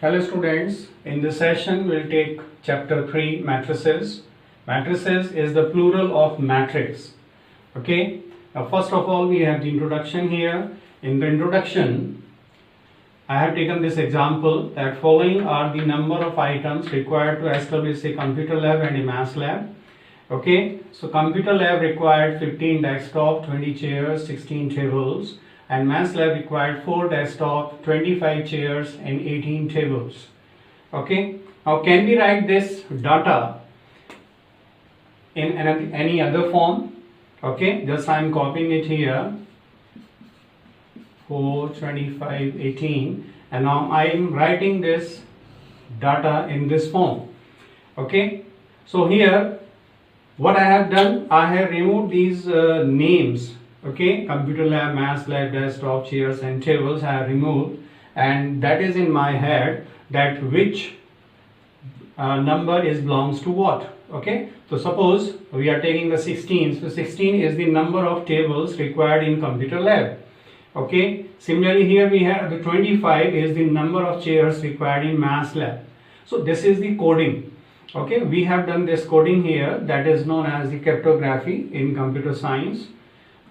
Hello students, in this session we'll take chapter 3 matrices. Matrices is the plural of matrix. Okay, now first of all we have the introduction here. In the introduction I have taken this example that following are the number of items required to establish a computer lab and a math lab. Okay, so computer lab required 15 desktop, 20 chairs, 16 tables, and math lab required 4 desktop, 25 chairs and 18 tables. Okay, now can we write this data in any other form? Okay, just I am copying it here, 4, 25, 18, and now I am writing this data in this form. Okay, so here what I have done, I have removed these names. Okay, computer lab, math lab, desktop, chairs and tables I have removed, and that is in my head that which number is belongs to what. Okay, so suppose we are taking the 16, so 16 is the number of tables required in computer lab. Okay, similarly here we have the 25 is the number of chairs required in math lab. So this is the coding. Okay, we have done this coding here, that is known as the cryptography in computer science.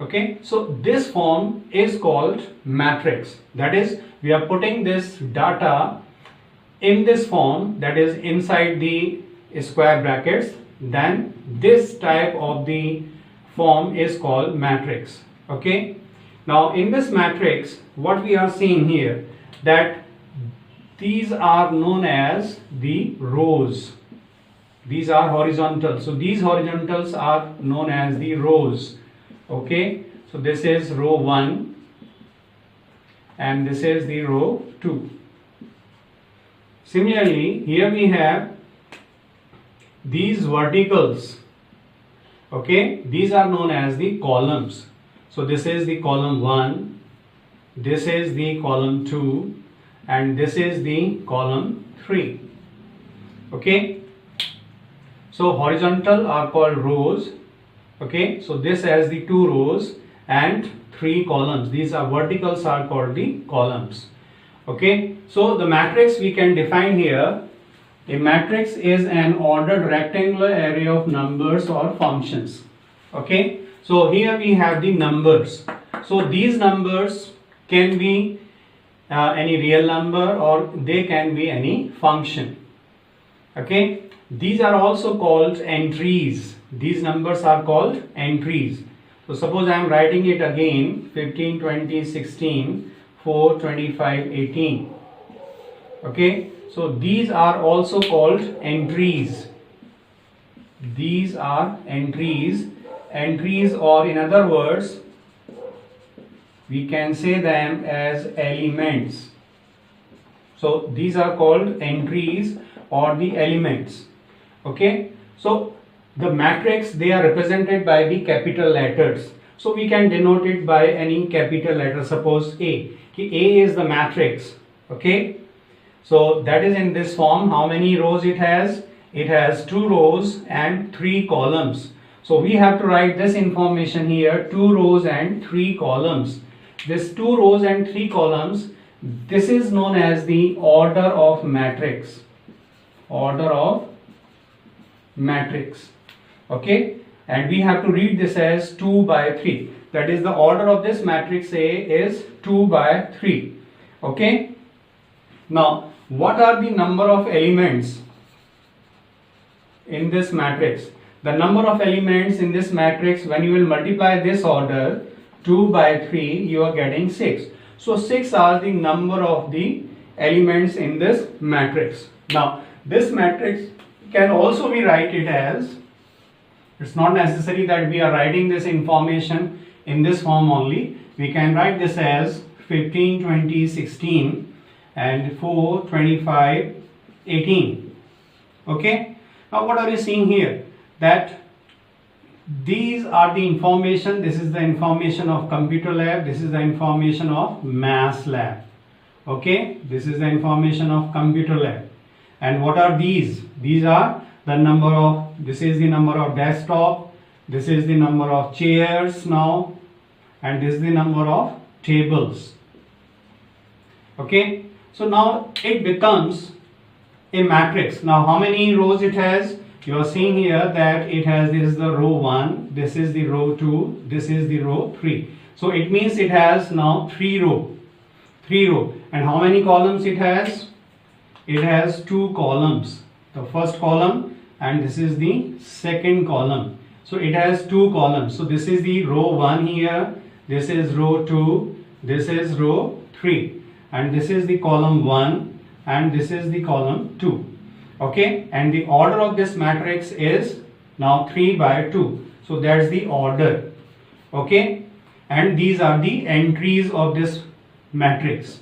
Okay, so this form is called matrix. That is, we are putting this data in this form, that is inside the square brackets. Then this type of the form is called matrix. Okay, now in this matrix what we are seeing here, that these are known as the rows. These are horizontal, so these horizontals are known as the rows. Okay, so this is row 1 and this is the row 2. Similarly, here we have these verticals. Okay, these are known as the columns. So this is the column 1, this is the column 2, and this is the column 3. Okay, so horizontal are called rows. Okay, so this has the 2 rows and 3 columns. These are verticals are called the columns. Okay, so the matrix we can define here. A matrix is an ordered rectangular array of numbers or functions. Okay, so here we have the numbers. So these numbers can be any real number or they can be any function. Okay, these are also called entries. These numbers are called entries. So suppose I am writing it again, 15, 20, 16, 4, 25, 18. Okay, so these are also called entries. These are entries. Entries, or in other words, we can say them as elements. So these are called entries or the elements. Okay, so the matrix, they are represented by the capital letters. So we can denote it by any capital letter. Suppose A. A is the matrix. Okay, so that is in this form. How many rows it has? It has 2 rows and 3 columns. So we have to write this information here, 2 rows and 3 columns. This 2 rows and 3 columns, this is known as the order of matrix. Order of matrix. Okay, and we have to read this as 2 by 3. That is, the order of this matrix A is 2 by 3. Okay, now what are the number of elements in this matrix? The number of elements in this matrix, when you will multiply this order 2 by 3, you are getting 6. So 6 are the number of the elements in this matrix. Now this matrix can also be written as, it's not necessary that we are writing this information in this form only. We can write this as 15, 20, 16 and 4, 25, 18. Okay, now what are you seeing here? That these are the information. This is the information of computer lab, this is the information of math lab. Okay, this is the information of computer lab. And what are these? These are the number of, this is the number of desktop, this is the number of chairs now, and this is the number of tables. Okay, So now it becomes a matrix. Now how many rows it has? You are seeing here that it has, this is the row 1, this is the row 2, this is the row 3. So it means it has now 3 row. And how many columns it has? It has 2 columns. The first column and this is the second column. So it has 2 columns. So this is the row 1 here, this is row 2, this is row 3, and this is the column 1 and this is the column 2. Okay, and the order of this matrix is now 3 by 2. So that's the order. Okay, and these are the entries of this matrix.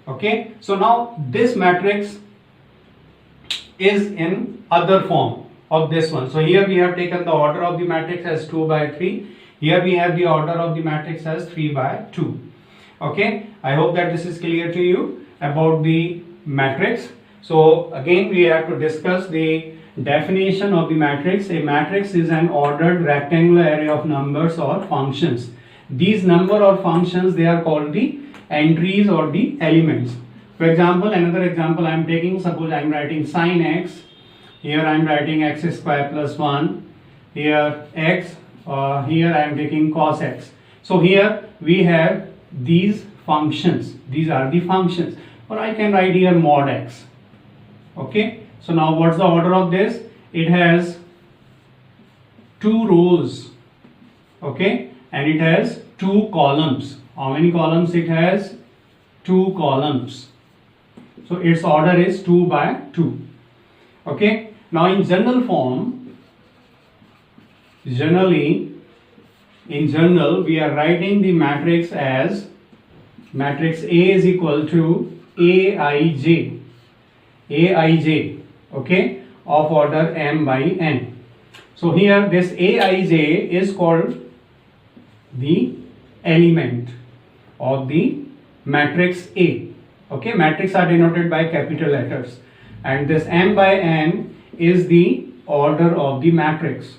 Okay, so now this matrix is in other form of this one. So here we have taken the order of the matrix as 2 by 3. Here we have the order of the matrix as 3 by 2. Okay, I hope that this is clear to you about the matrix. So again we have to discuss the definition of the matrix. A matrix is an ordered rectangular array of numbers or functions. These number or functions, they are called the entries or the elements. For example, another example I am taking, suppose I am writing sin x. Here I am writing x square plus 1. Here x, here I am taking cos x. So here we have these functions. These are the functions. Or I can write here mod x. Okay, so now what's the order of this? It has 2 rows, okay, and it has 2 columns. How many columns it has? 2 columns. So its order is 2 by 2. Okay, now in general form, in general we are writing the matrix as matrix A is equal to Aij, okay, of order m by n. So here this Aij is called the element of the matrix A. Okay, matrix are denoted by capital letters, and this m by n is the order of the matrix.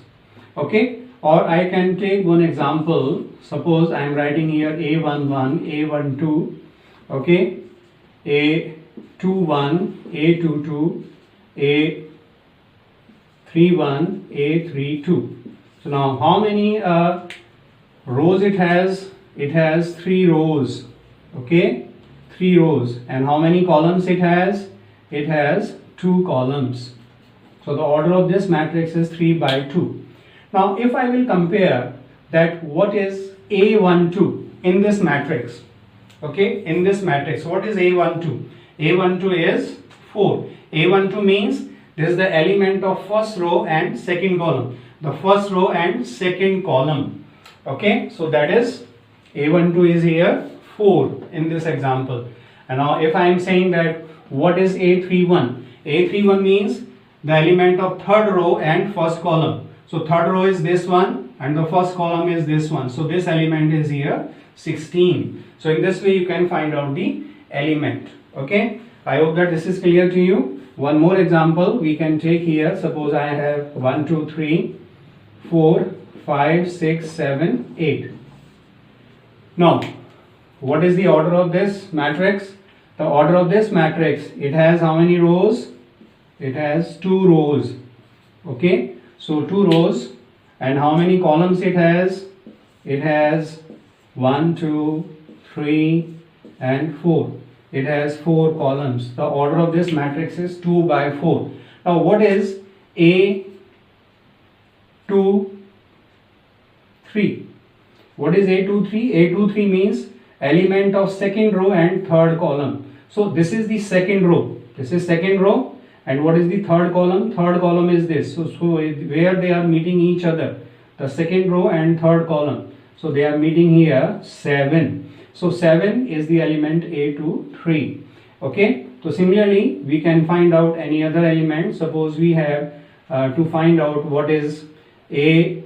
Okay, or I can take one example. Suppose I am writing here A11, A12, okay, A21, A22, A31, A32. So now how many rows it has? It has 3 rows. Okay, 3 rows. And how many columns it has? It has 2 columns. So the order of this matrix is 3 by 2. Now if I will compare that what is A12 in this matrix. Okay, in this matrix, what is A12? A12 is 4. A12 means this is the element of first row and second column. The first row and second column. Okay, so that is A12 is here 4 in this example. And now if I am saying that what is A31? A31 means the element of third row and first column. So third row is this one and the first column is this one. So this element is here 16. So in this way you can find out the element. Okay, I hope that this is clear to you. One more example we can take here. Suppose I have 1, 2, 3, 4, 5, 6, 7, 8. Now what is the order of this matrix? The order of this matrix, it has how many rows? It has 2 rows. Okay, so 2 rows. And how many columns it has? It has 1, 2, 3 and 4. It has 4 columns. The order of this matrix is 2 by 4. Now what is A2, 3? What is A23? A23 means element of second row and third column. So this is the second row. This is second row. And what is the third column? Third column is this. So where they are meeting each other, the second row and third column. So they are meeting here 7. So 7 is the element A23. Okay. So similarly, we can find out any other element. Suppose we have to find out what is A14.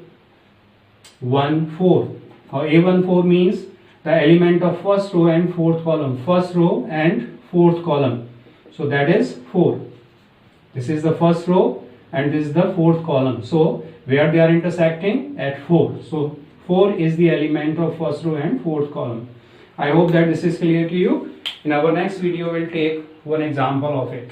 A14 means the element of first row and fourth column. First row and fourth column. So that is 4. This is the first row and this is the fourth column. So where they are intersecting? At 4. So 4 is the element of first row and fourth column. I hope that this is clear to you. In our next video, we'll take one example of it.